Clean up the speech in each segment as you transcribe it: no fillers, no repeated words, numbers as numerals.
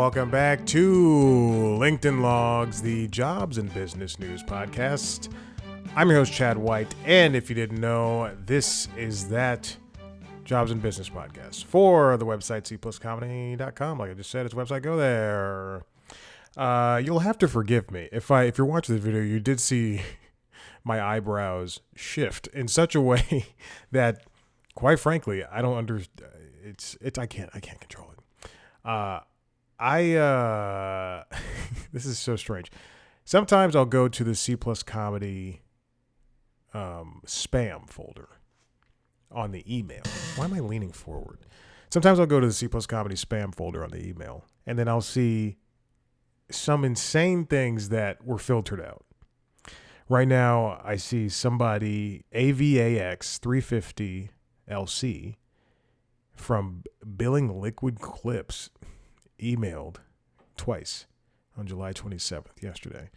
welcome back to LinkedIn Logs, the jobs and business news podcast. I'm your host, Chad White, and if you didn't know, this is that jobs and business podcast for the website cpluscomedy.com. Like I just said, it's a website. Go there. You'll have to forgive me if you're watching this video, you did see my eyebrows shift in such a way that, quite frankly, I don't understand. I can't control it. This is so strange. Sometimes I'll go to the C Plus Comedy spam folder on the email. Why am I leaning forward? Sometimes I'll go to the C Plus Comedy spam folder on the email, and then I'll see some insane things that were filtered out. Right now, I see somebody, AVAX 350 LC, from Billing Liquid Clips, emailed twice on July 27th, yesterday,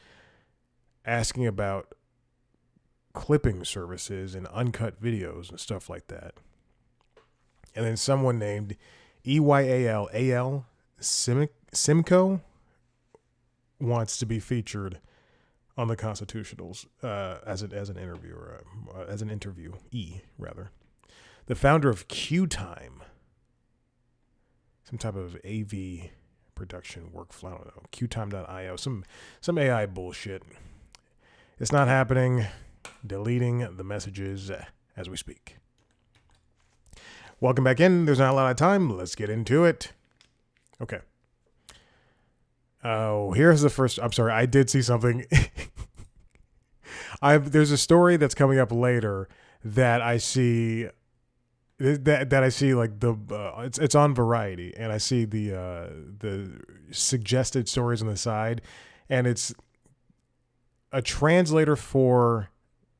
asking about clipping services and uncut videos and stuff like that. And then someone named EYALAL Simcoe wants to be featured on the Constitutionals as an interviewer, as an interviewee, rather. The founder of QTime, some type of AV production workflow, I don't know, qtime.io, some AI bullshit. It's not happening. Deleting the messages as we speak. Welcome back in. There's not a lot of time. Let's get into it. Okay. Oh, here's the first. I'm sorry. I did see something. There's a story that's coming up later that I see. That I see like it's on Variety, and I see the suggested stories on the side, and it's a translator for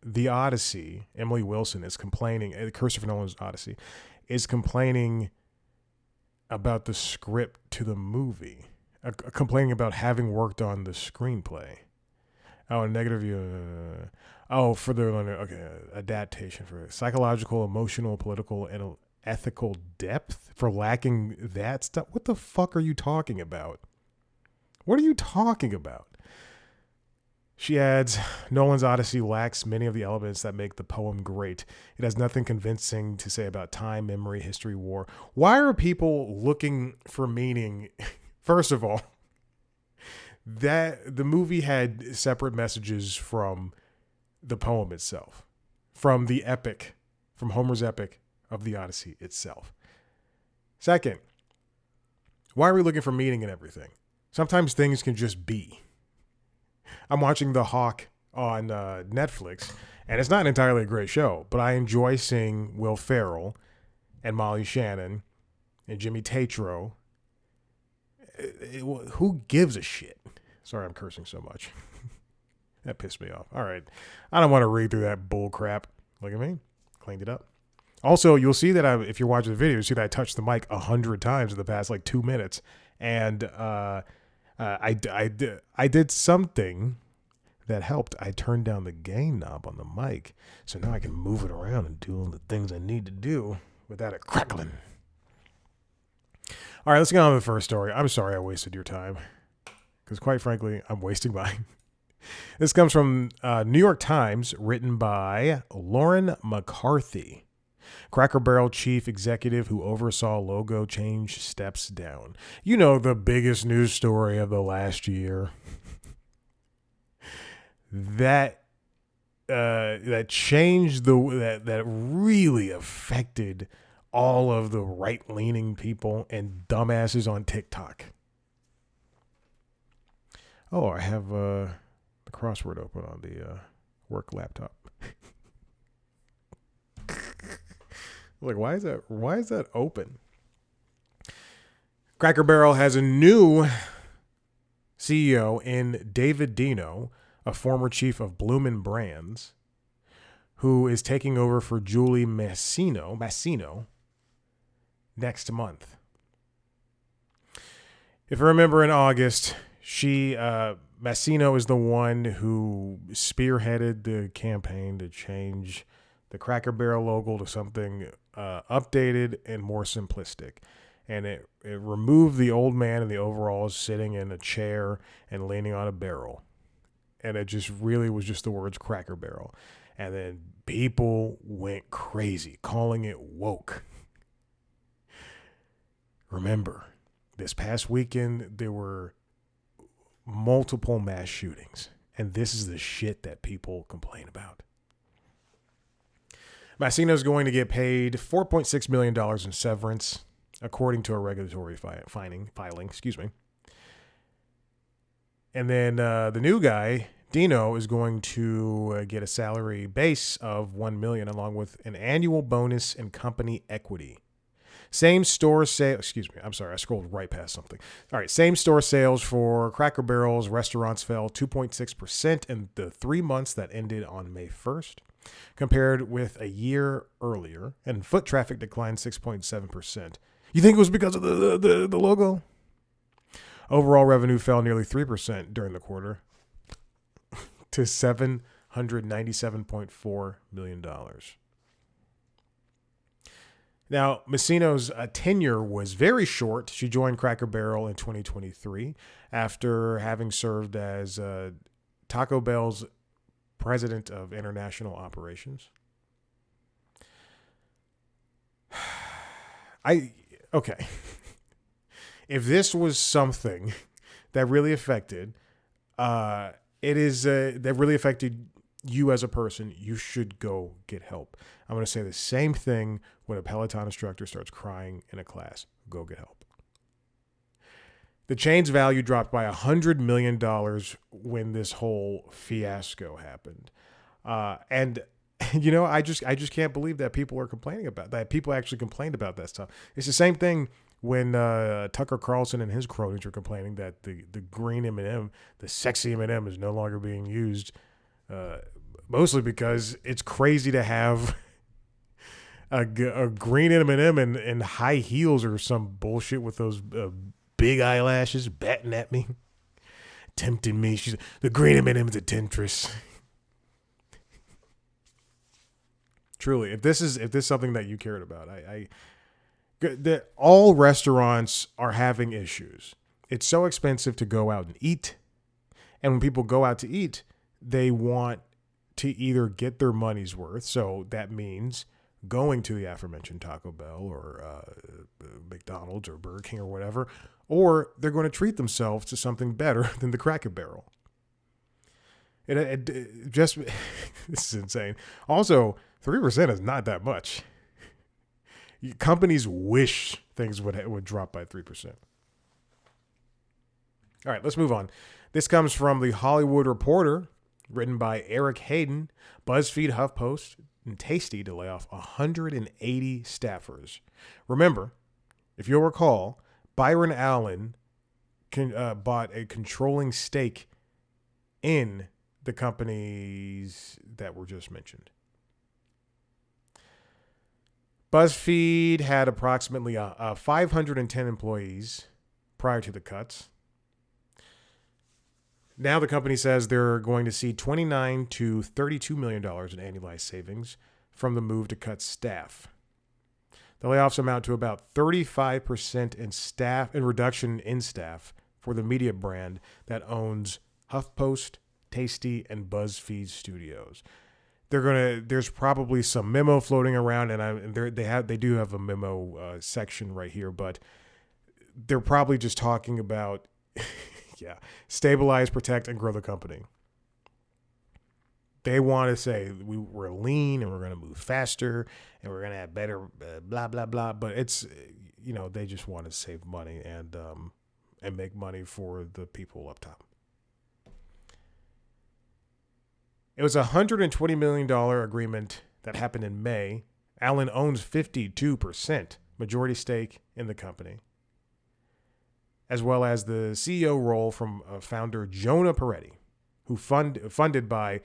The Odyssey. Emily Wilson is complaining. Christopher Nolan's Odyssey is complaining about the script to the movie, complaining about having worked on the screenplay. Oh, a negative view. For the adaptation for psychological, emotional, political, and ethical depth for lacking that stuff. What the fuck are you talking about? What are you talking about? She adds, Nolan's Odyssey lacks many of the elements that make the poem great. It has nothing convincing to say about time, memory, history, war. Why are people looking for meaning? First of all, that the movie had separate messages from the poem itself, from the epic, from Homer's epic of the Odyssey itself. Second, why are we looking for meaning in everything? Sometimes things can just be. I'm watching The Hawk on Netflix, and it's not entirely a great show, but I enjoy seeing Will Ferrell and Molly Shannon and Jimmy Tatro. Who gives a shit? Sorry, I'm cursing so much. That pissed me off. All right. I don't want to read through that bull crap. Look at me. Cleaned it up. Also, you'll see that if you're watching the video, you see that I touched the mic 100 times in the past 2 minutes. And I did something that helped. I turned down the gain knob on the mic. So now I can move it around and do all the things I need to do without it crackling. All right, let's get on to the first story. I'm sorry I wasted your time. Because quite frankly, I'm wasting mine. This comes from New York Times, written by Lauren McCarthy. Cracker Barrel chief executive who oversaw logo change steps down. You know, the biggest news story of the last year. that changed that really affected all of the right-leaning people and dumbasses on TikTok. Oh, I have the crossword open on the work laptop. Like, why is that open? Cracker Barrel has a new CEO in David Dino, a former chief of Bloomin' Brands, who is taking over for Julie Massino next month. If I remember, in August, Massino is the one who spearheaded the campaign to change the Cracker Barrel logo to something updated and more simplistic. and it removed the old man in the overalls sitting in a chair and leaning on a barrel. And it just really was just the words Cracker Barrel. And then people went crazy, calling it woke. Remember, this past weekend, there were multiple mass shootings. And this is the shit that people complain about. Massino's going to get paid $4.6 million in severance, according to a regulatory filing. And then the new guy, Dino, is going to get a salary base of $1 million, along with an annual bonus and company equity. Same store sales. Excuse me. I'm sorry. I scrolled right past something. All right. Same store sales for Cracker Barrel's restaurants fell 2.6% in the 3 months that ended on May 1st, compared with a year earlier, and foot traffic declined 6.7%. You think it was because of the logo? Overall revenue fell nearly 3% during the quarter to $797.4 million. Now, Massino's tenure was very short. She joined Cracker Barrel in 2023 after having served as Taco Bell's president of international operations. Okay. If this was something that really affected, that really affected you as a person, you should go get help. I'm going to say the same thing when a Peloton instructor starts crying in a class. Go get help. The chain's value dropped by $100 million when this whole fiasco happened. And you know, I just can't believe that people are complaining about that. People actually complained about that stuff. It's the same thing when Tucker Carlson and his cronies were complaining that the green M&M, the sexy M&M, is no longer being used. Mostly because it's crazy to have a green M&M in high heels or some bullshit with those big eyelashes batting at me, tempting me. The green M&M is a temptress. Truly, if this is something that you cared about, all restaurants are having issues. It's so expensive to go out and eat, and when people go out to eat, they want to either get their money's worth. So that means going to the aforementioned Taco Bell or McDonald's or Burger King or whatever, or they're going to treat themselves to something better than the Cracker Barrel. It just, this is insane. Also, 3% is not that much. Companies wish things would drop by 3%. All right, let's move on. This comes from The Hollywood Reporter, written by Eric Hayden. BuzzFeed, HuffPost, and Tasty to lay off 180 staffers. Remember, if you'll recall, Byron Allen bought a controlling stake in the companies that were just mentioned. BuzzFeed had approximately 510 employees prior to the cuts. Now the company says they're going to see $29 to $32 million in annualized savings from the move to cut staff. The layoffs amount to about 35% in reduction in staff for the media brand that owns HuffPost, Tasty, and BuzzFeed Studios. There's probably some memo floating around, and they do have a memo section right here, but they're probably just talking about yeah, stabilize, protect, and grow the company. They want to say we're lean and we're going to move faster and we're going to have better blah blah blah, but it's, you know, they just want to save money and make money for the people up top. It was a $120 million agreement that happened in May. Allen owns 52% majority stake in the company, as well as the CEO role from founder Jonah Peretti, who funded by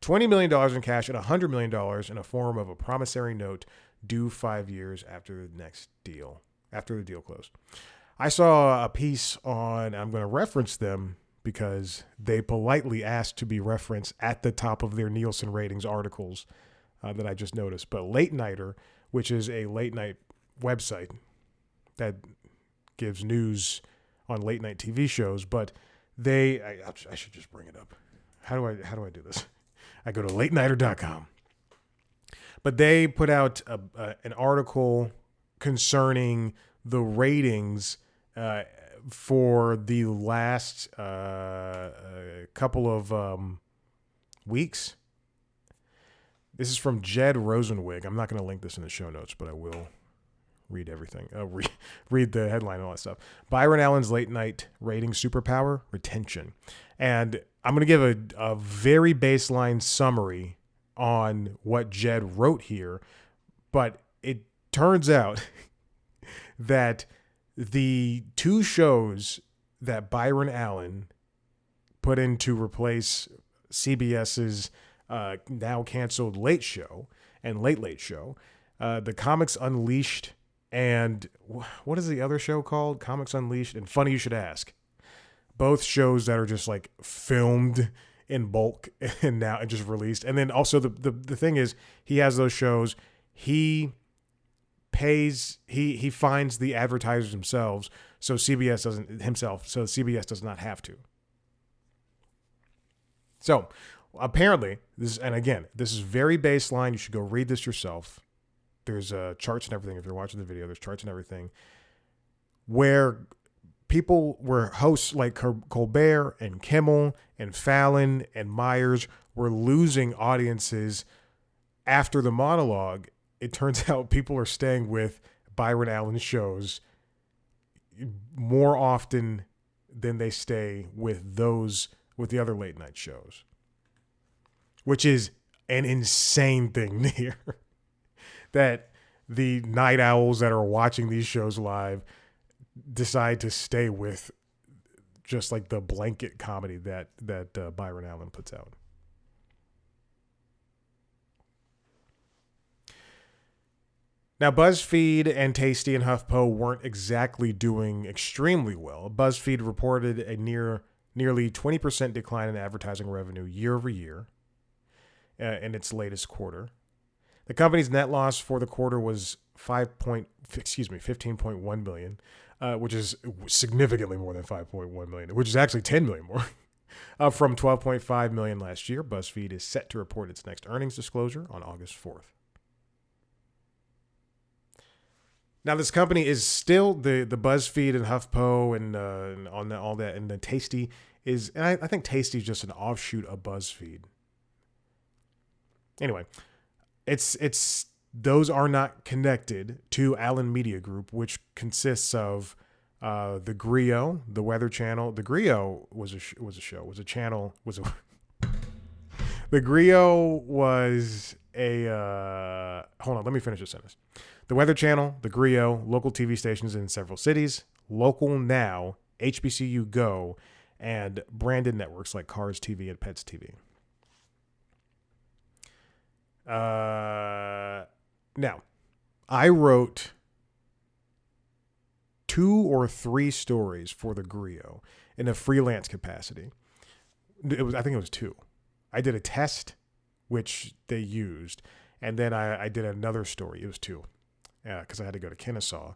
$20 million in cash and $100 million in a form of a promissory note due 5 years after the deal closed. I saw a piece on, I'm going to reference them because they politely asked to be referenced at the top of their Nielsen ratings articles that I just noticed. But Late Nighter, which is a late night website that gives news on late night TV shows, but I should just bring it up. How do I do this? I go to latenighter.com. But they put out an article concerning the ratings for the last couple of weeks. This is from Jed Rosenwig. I'm not going to link this in the show notes, but I will read everything. Read the headline and all that stuff. Byron Allen's late night rating superpower, retention. And I'm going to give a very baseline summary on what Jed wrote here, but it turns out that the two shows that Byron Allen put in to replace CBS's now canceled Late Show and Late Late Show, the Comics Unleashed, and what is the other show called? Comics Unleashed and Funny You Should Ask. Both shows that are just like filmed in bulk and now and just released. And then also the thing is, he has those shows. He pays, he finds the advertisers themselves, so CBS does not have to. So apparently, this is very baseline. You should go read this yourself. There's charts and everything. If you're watching the video, there's charts and everything where hosts like Colbert and Kimmel and Fallon and Myers were losing audiences after the monologue. It turns out people are staying with Byron Allen shows more often than they stay with the other late night shows, which is an insane thing to hear. That the night owls that are watching these shows live decide to stay with just like the blanket comedy that Byron Allen puts out. Now, BuzzFeed and Tasty and HuffPo weren't exactly doing extremely well. BuzzFeed reported a nearly 20% decline in advertising revenue year over year in its latest quarter. The company's net loss for the quarter was $15.1 million, which is significantly more than $5.1 million, which is actually $10 million more. From $12.5 million last year. BuzzFeed is set to report its next earnings disclosure on August 4th. Now, this company is still the BuzzFeed and HuffPo and all that, and the Tasty is, and I think Tasty is just an offshoot of BuzzFeed. Anyway, it's those are not connected to Allen Media Group, which consists of the Griot, the Weather Channel. The Griot The Griot was a hold on, let me finish this sentence. The Weather Channel, the Griot, local TV stations in several cities, Local Now, HBCU Go, and branded networks like Cars TV and Pets TV. Now, I wrote 2 or 3 stories for the Griot in a freelance capacity. I think it was 2. I did a test, which they used, and then I did another story. It was 2, because I had to go to Kennesaw.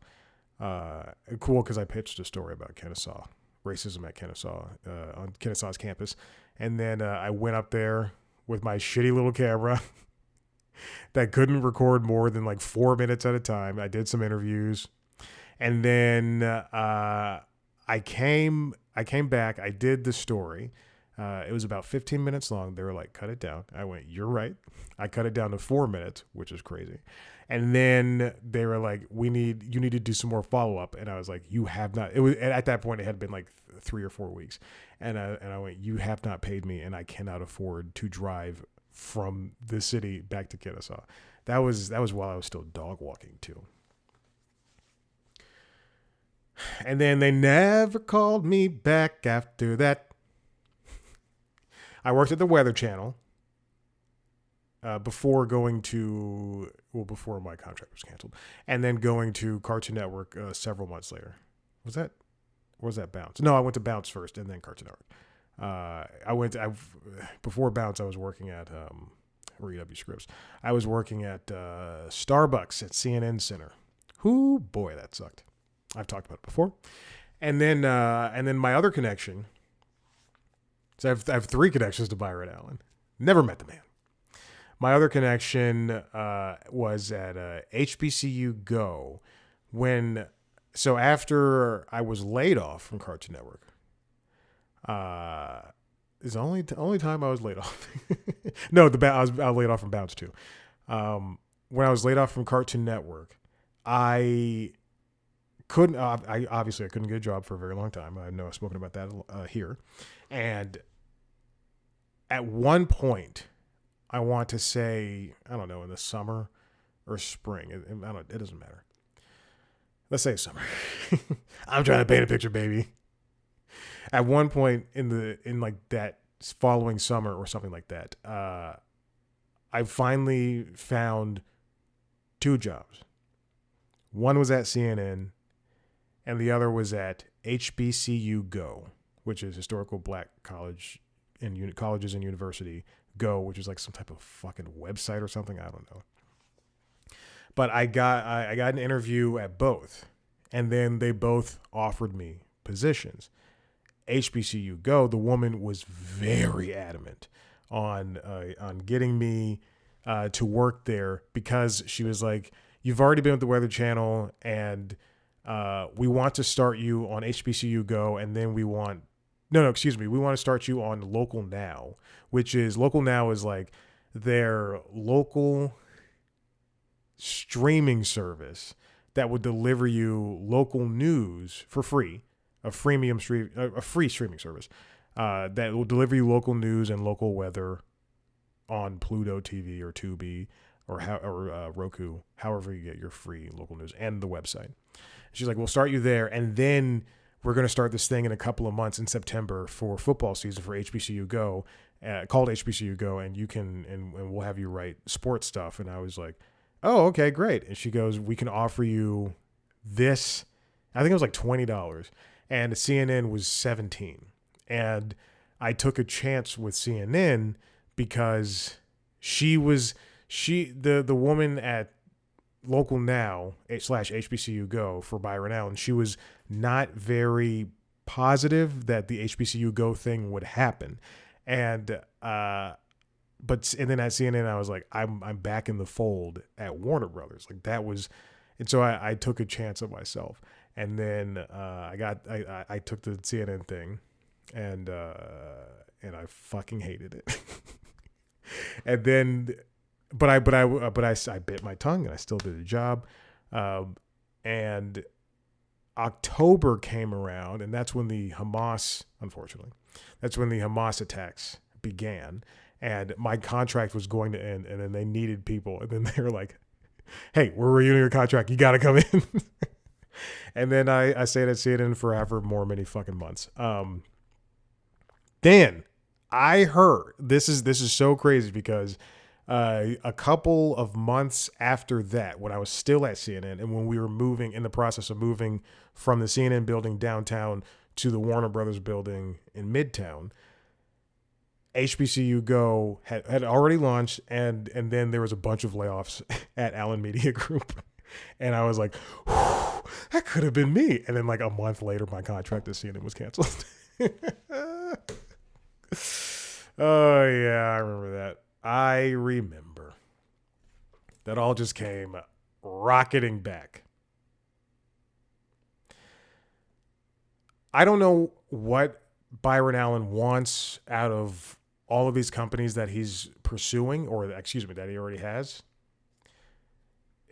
Cool, because I pitched a story about Kennesaw, racism at Kennesaw, on Kennesaw's campus, and then I went up there with my shitty little camera that couldn't record more than like 4 minutes at a time. I did some interviews, and then I came back. I did the story. It was about 15 minutes long. They were like, cut it down. I went, you're right. I cut it down to 4 minutes, which is crazy. And then they were like, you need to do some more follow-up. And I was like, you have not. It was at that point, it had been like 3 or 4 weeks. And I went, you have not paid me, and I cannot afford to drive from the city back to Kennesaw. That was while I was still dog walking too. And then they never called me back after that. I worked at the Weather Channel before my contract was canceled, and then going to Cartoon Network several months later. Was that Bounce? No, I went to Bounce first, and then Cartoon Network. Before Bounce, I was working at REW Scripts. I was working at Starbucks at CNN Center. Boy, that sucked. I've talked about it before. And then my other connection. So I have 3 connections to Byron Allen. Never met the man. My other connection was at HBCU Go so after I was laid off from Cartoon Network. Is the only time I was laid off. No, I was laid off from Bounce too. When I was laid off from Cartoon Network, I couldn't. I obviously I couldn't get a job for a very long time. I know I've spoken about that here, and at one point, I want to say I don't know in the summer or spring. It doesn't matter. Let's say summer. I'm trying to paint a picture, baby. At one point in like that following summer or something like that, I finally found 2 jobs. One was at CNN, and the other was at HBCU Go, which is Historical Black College and Colleges and University Go, which is like some type of fucking website or something. I don't know. But I got an interview at both, and then they both offered me positions. HBCU Go, the woman was very adamant on getting me to work there because she was like, "You've already been with the Weather Channel, and we want to start you on HBCU Go, and then we want to start you on Local Now, which is Local Now is like their local streaming service that would deliver you local news for free, a free streaming service that will deliver you local news and local weather on Pluto TV or Tubi or Roku, however you get your free local news, and the website." She's like, "We'll start you there, and then we're going to start this thing in a couple of months in September for football season for HBCU Go, called HBCU Go, and you can and we'll have you write sports stuff." And I was like, "Oh, okay, great." And she goes, "We can offer you this." I think it was like $20, and CNN was $17. And I took a chance with CNN because the woman at Local Now / HBCU Go for Byron Allen, she was not very positive that the HBCU Go thing would happen. And then at CNN, I was like, I'm back in the fold at Warner Brothers. Like that was, and so I took a chance on myself. And then I took the CNN thing, and I fucking hated it. And then, but I bit my tongue, and I still did the job. And October came around, and that's when the Hamas attacks began, and my contract was going to end, and then they needed people, and then they were like, "Hey, we're renewing your contract. You got to come in." And then I stayed at CNN for however more many fucking months. Then I heard this is so crazy because a couple of months after that, when I was still at CNN and when we were in the process of moving from the CNN building downtown to the Warner Brothers building in Midtown, HBCU Go had already launched, and then there was a bunch of layoffs at Allen Media Group. And I was like, that could have been me. And then like a month later, my contract at CNN was canceled. Oh, yeah, I remember that. I remember. That all just came rocketing back. I don't know what Byron Allen wants out of all of these companies that he's pursuing, or that he already has.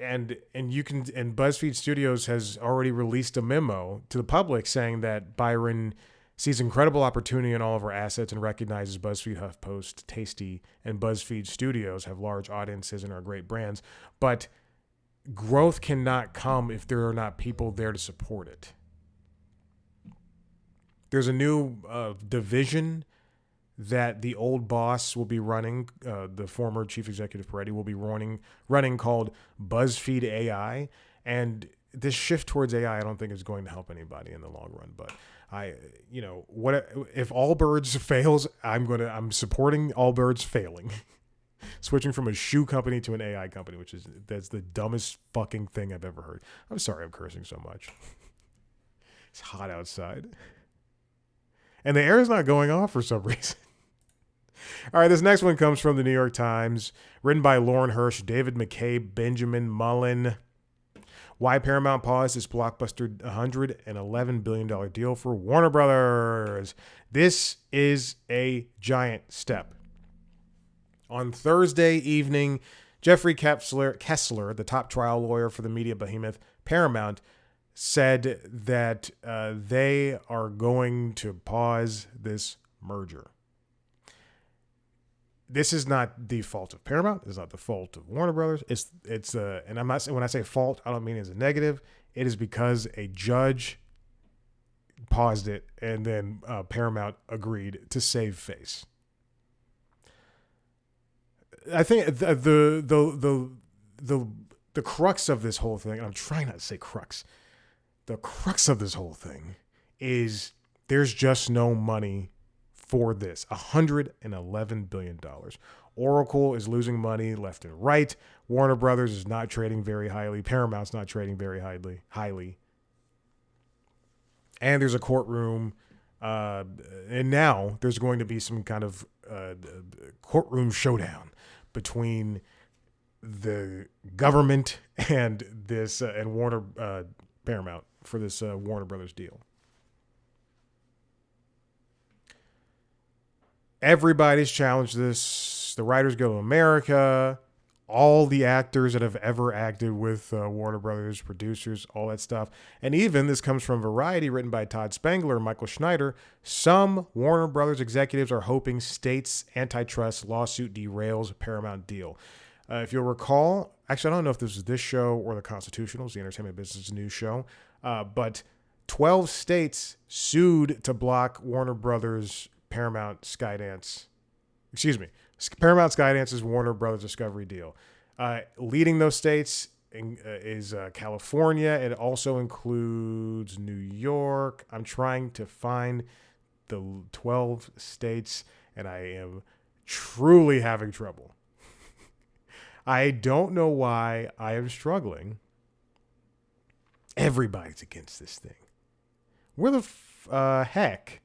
And BuzzFeed Studios has already released a memo to the public saying that Byron sees incredible opportunity in all of our assets and recognizes BuzzFeed, HuffPost, Tasty, and BuzzFeed Studios have large audiences and are great brands, but growth cannot come if there are not people there to support it. There's a new division that the old boss will be running, the former chief executive Peretti will be running called BuzzFeed AI. And this shift towards AI, I don't think is going to help anybody in the long run. But what if Allbirds fails? I'm supporting Allbirds failing, switching from a shoe company to an AI company, that's the dumbest fucking thing I've ever heard. I'm sorry I'm cursing so much. It's hot outside. And the air is not going off for some reason. All right, this next one comes from the New York Times, written by Lauren Hirsch, David McCabe, Benjamin Mullen. Why Paramount paused its blockbuster $111 billion deal for Warner Brothers. This is a giant step. On Thursday evening, Jeffrey Kessler, the top trial lawyer for the media behemoth Paramount, said that they are going to pause this merger. This is not the fault of Paramount. It's not the fault of Warner Brothers. It's and I'm not saying, when I say fault, I don't mean as a negative. It is because a judge paused it, and then Paramount agreed to save face. I think the crux of this whole thing, and I'm trying not to say crux. The crux of this whole thing is there's just no money for this. $111 billion. Oracle is losing money left and right. Warner Brothers is not trading very highly. Paramount's not trading very highly. And there's a courtroom. And now there's going to be some kind of courtroom showdown between the government and this and Warner Paramount for this Warner Brothers deal. Everybody's challenged this. The Writers Guild of America, all the actors that have ever acted with Warner Brothers, producers, all that stuff. And even, this comes from Variety, written by Todd Spangler and Michael Schneider, some Warner Brothers executives are hoping states' antitrust lawsuit derails Paramount deal. If you'll recall, actually, I don't know if this is this show or the Constitutionals, the Entertainment Business News show, but 12 states sued to block Warner Brothers Paramount Skydance's Warner Brothers Discovery deal. Leading those states is California. It also includes New York. I'm trying to find the 12 states, and I am truly having trouble. I don't know why I am struggling. Everybody's against this thing. Where the heck?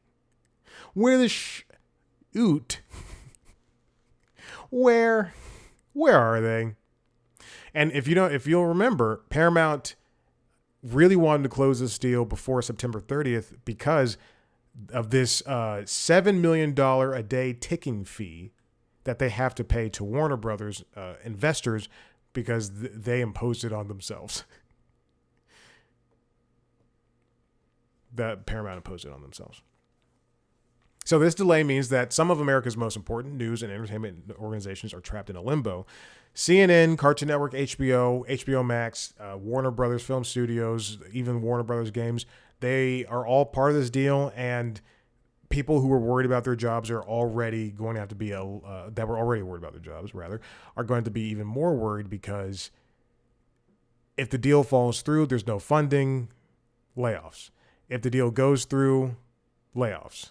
Where the shoot? Where are they? And if you'll remember, Paramount really wanted to close this deal before September 30th because of this $7 million a day ticking fee that they have to pay to Warner Brothers investors because they imposed it on themselves. That Paramount imposed it on themselves. So this delay means that some of America's most important news and entertainment organizations are trapped in a limbo. CNN, Cartoon Network, HBO Max, Warner Brothers Film Studios, even Warner Brothers Games, they are all part of this deal, and people who were worried about their jobs are already going to have to be, that were already worried about their jobs, rather, are going to be even more worried because if the deal falls through, there's no funding, layoffs. If the deal goes through, layoffs.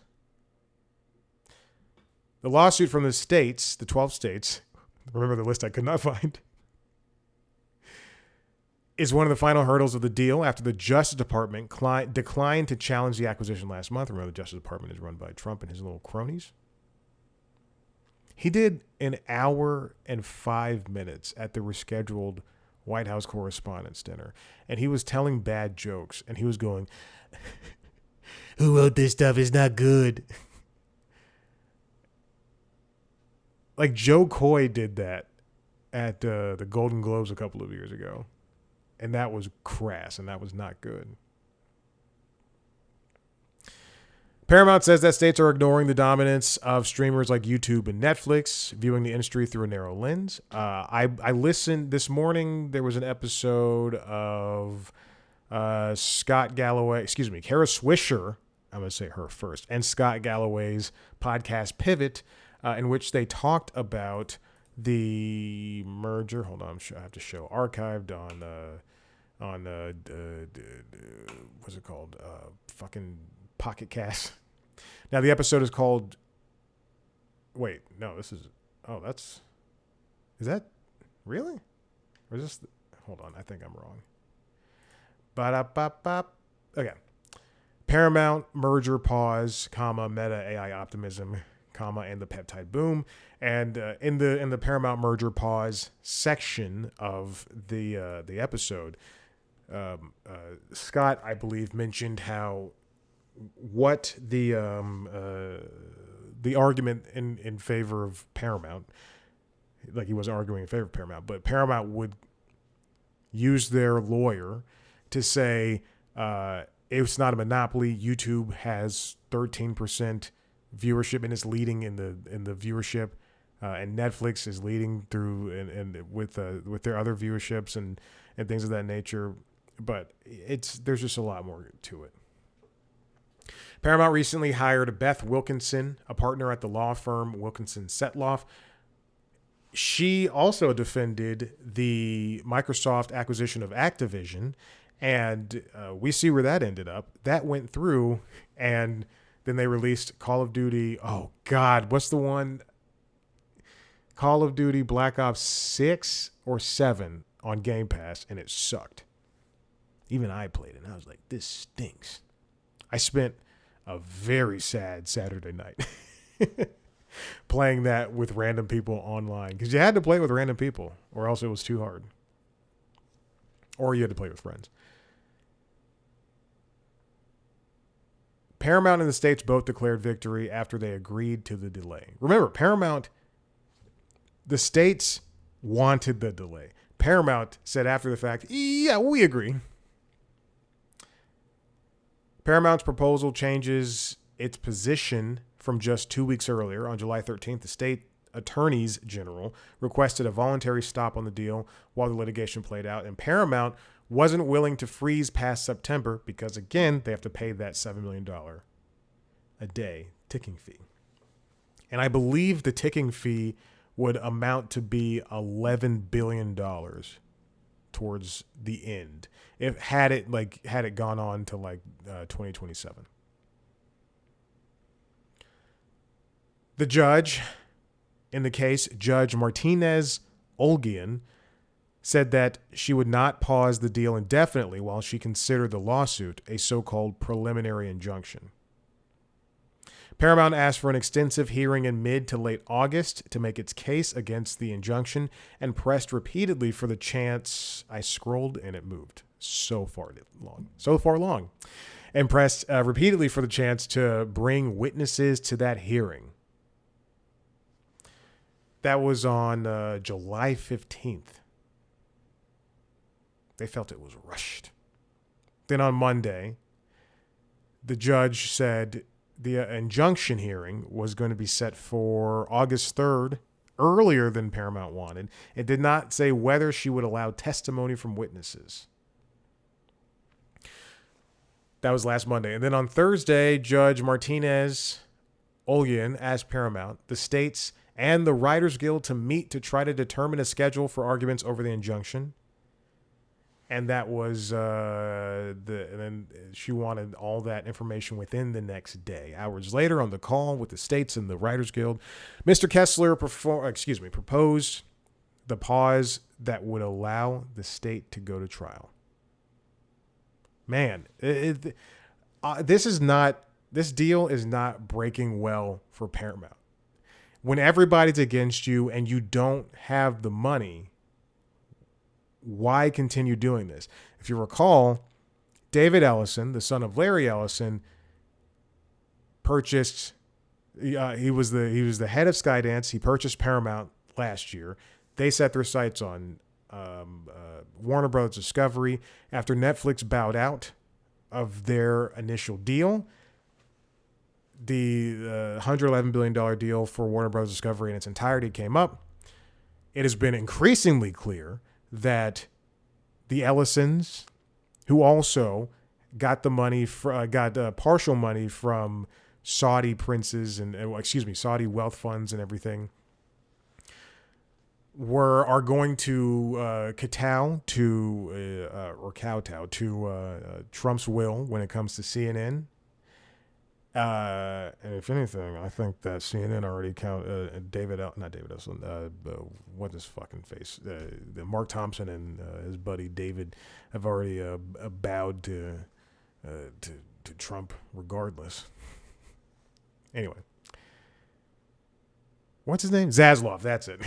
The lawsuit from the states, the 12 states, remember the list I could not find, is one of the final hurdles of the deal after the Justice Department declined to challenge the acquisition last month. Remember, the Justice Department is run by Trump and his little cronies. He did an hour and 5 minutes at the rescheduled White House Correspondents' Dinner, and he was telling bad jokes, and he was going, "Who wrote this stuff is not good." Like Joe Coy did that at the Golden Globes a couple of years ago. And that was crass, and that was not good. Paramount says that states are ignoring the dominance of streamers like YouTube and Netflix, viewing the industry through a narrow lens. I listened this morning. There was an episode of Kara Swisher, I'm going to say her first, and Scott Galloway's podcast Pivot, in which they talked about the merger. Hold on, I have to show archived on what's it called? Fucking Pocket Cast. Now the episode is called. Wait, no, this is. Oh, is that really? Or is this? Hold on, I think I'm wrong. Ba-da-ba-ba. Okay. Paramount merger pause, comma, Meta AI optimism, comma, and the peptide boom. And in the Paramount merger pause section of the episode, Scott, I believe, mentioned how what the argument in favor of Paramount, like he was arguing in favor of Paramount, but Paramount would use their lawyer to say it's not a monopoly. YouTube has 13% viewership and it's leading in the viewership, and Netflix is leading through and with their other viewerships and things of that nature. But there's just a lot more to it. Paramount recently hired Beth Wilkinson, a partner at the law firm Wilkinson Setloff. She also defended the Microsoft acquisition of Activision, and we see where that ended up. That went through, and then they released Call of Duty. Oh, God, what's the one? Call of Duty Black Ops 6 or 7 on Game Pass, and it sucked. Even I played it, and I was like, this stinks. I spent a very sad Saturday night playing that with random people online, because you had to play with random people or else it was too hard, or you had to play with friends. Paramount and the States both declared victory after they agreed to the delay. Remember, Paramount, the States wanted the delay. Paramount said after the fact, yeah, we agree. Paramount's proposal changes its position from just 2 weeks earlier. On July 13th, the state attorneys general requested a voluntary stop on the deal while the litigation played out, and Paramount wasn't willing to freeze past September because, again, they have to pay that $7 million a day ticking fee. And I believe the ticking fee would amount to be $11 billion towards the end, if had it gone on to 2027. The judge in the case, Judge Martinez Olgian, said that she would not pause the deal indefinitely while she considered the lawsuit a so-called preliminary injunction. Paramount asked for an extensive hearing in mid to late August to make its case against the injunction and pressed repeatedly for the chance. I scrolled and it moved so far long. And pressed repeatedly for the chance to bring witnesses to that hearing. That was on July 15th. They felt it was rushed. Then on Monday, the judge said the injunction hearing was going to be set for August 3rd, earlier than Paramount wanted. It did not say whether she would allow testimony from witnesses. That was last Monday. And then on Thursday, Judge Martinez Olgian asked Paramount, the states, and the Writers Guild to meet to try to determine a schedule for arguments over the injunction. And that was and then she wanted all that information within the next day. Hours later, on the call with the states and the Writers Guild, Mr. Kessler proposed the pause that would allow the state to go to trial. Man, this deal is not breaking well for Paramount. When everybody's against you and you don't have the money, why continue doing this? If you recall, David Ellison, the son of Larry Ellison, purchased. He was the head of Skydance. He purchased Paramount last year. They set their sights on Warner Bros. Discovery after Netflix bowed out of their initial deal. The $111 billion deal for Warner Bros. Discovery in its entirety came up. It has been increasingly clear that the Ellisons, who also got the money, got partial money from Saudi princes and Saudi wealth funds and everything, are going to kowtow to Trump's will when it comes to CNN. And if anything, I think that CNN already what's his fucking face? Mark Thompson and his buddy David have already bowed to to Trump regardless. Anyway. What's his name? Zaslav. That's it.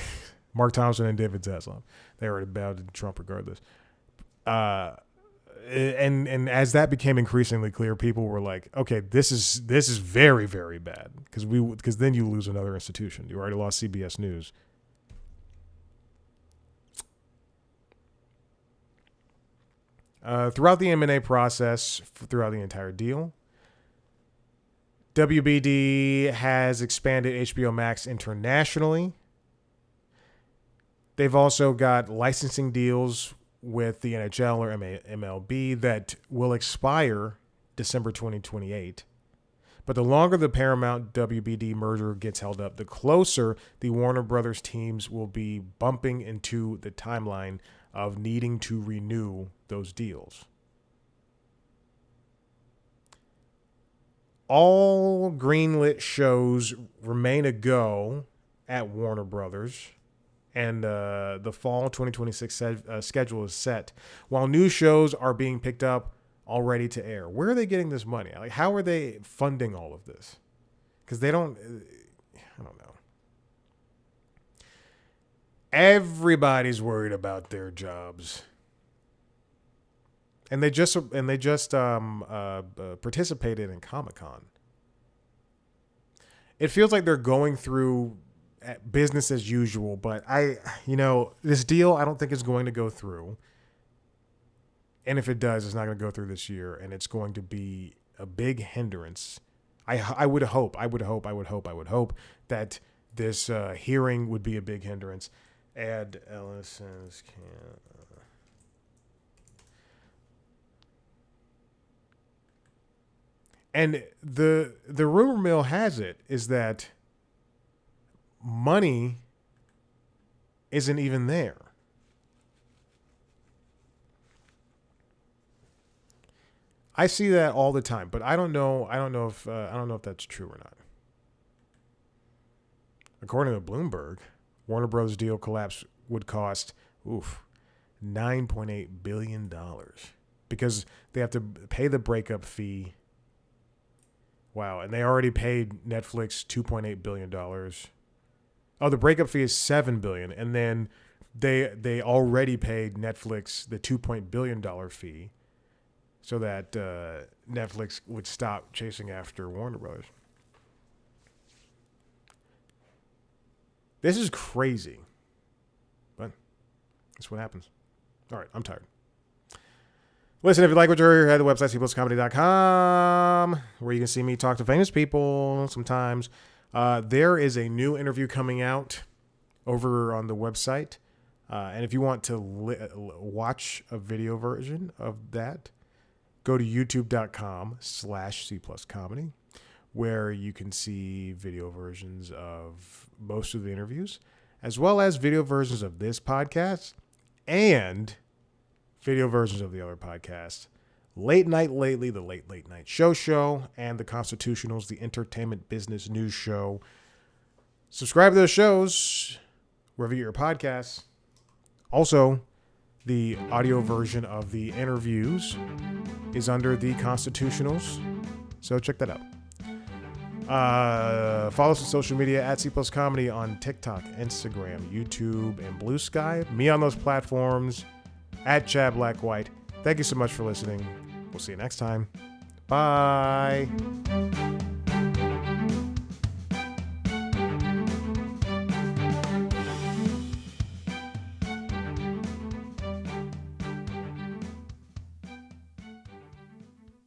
Mark Thompson and David Zaslav. They already bowed to Trump regardless. And as that became increasingly clear, people were like, "Okay, this is very, very bad," because then you lose another institution. You already lost CBS News. Throughout the M&A process, throughout the entire deal, WBD has expanded HBO Max internationally. They've also got licensing deals with the NHL or MLB that will expire December 2028. But the longer the Paramount WBD merger gets held up, the closer the Warner Brothers teams will be bumping into the timeline of needing to renew those deals. All greenlit shows remain a go at Warner Brothers, and the fall 2026 schedule is set, while new shows are being picked up already to air. Where are they getting this money? Like, how are they funding all of this? Because I don't know. Everybody's worried about their jobs. And they just participated in Comic-Con. It feels like they're going through business as usual, but this deal I don't think is going to go through. And if it does, it's not going to go through this year, and it's going to be a big hindrance. I would hope that this hearing would be a big hindrance. Ed Ellison's can. And the rumor mill has it is that money isn't even there. I see that all the time, but I don't know if that's true or not. According to Bloomberg, Warner Bros. Deal collapse would cost $9.8 billion because they have to pay the breakup fee. Wow, and they already paid Netflix $2.8 billion. Oh, the breakup fee is $7 billion, and then they already paid Netflix the $2 billion fee so that Netflix would stop chasing after Warner Brothers. This is crazy, but that's what happens. All right, I'm tired. Listen, if you like what you heard, head to the website, cpluscomedy.com, where you can see me talk to famous people sometimes. There is a new interview coming out over on the website. And if you want to watch a video version of that, go to youtube.com/cpluscomedy, where you can see video versions of most of the interviews, as well as video versions of this podcast and video versions of the other podcasts. Late Night Lately, the Late Night Show, and the Constitutionals, the entertainment business news show. Subscribe to those shows wherever you get your podcasts. Also, the audio version of the interviews is under the Constitutionals, so check that out. Follow us on social media at @C+Comedy on TikTok, Instagram, YouTube, and Blue Sky. Me on those platforms at Chad Blackwhite. Thank you so much for listening. We'll see you next time. Bye.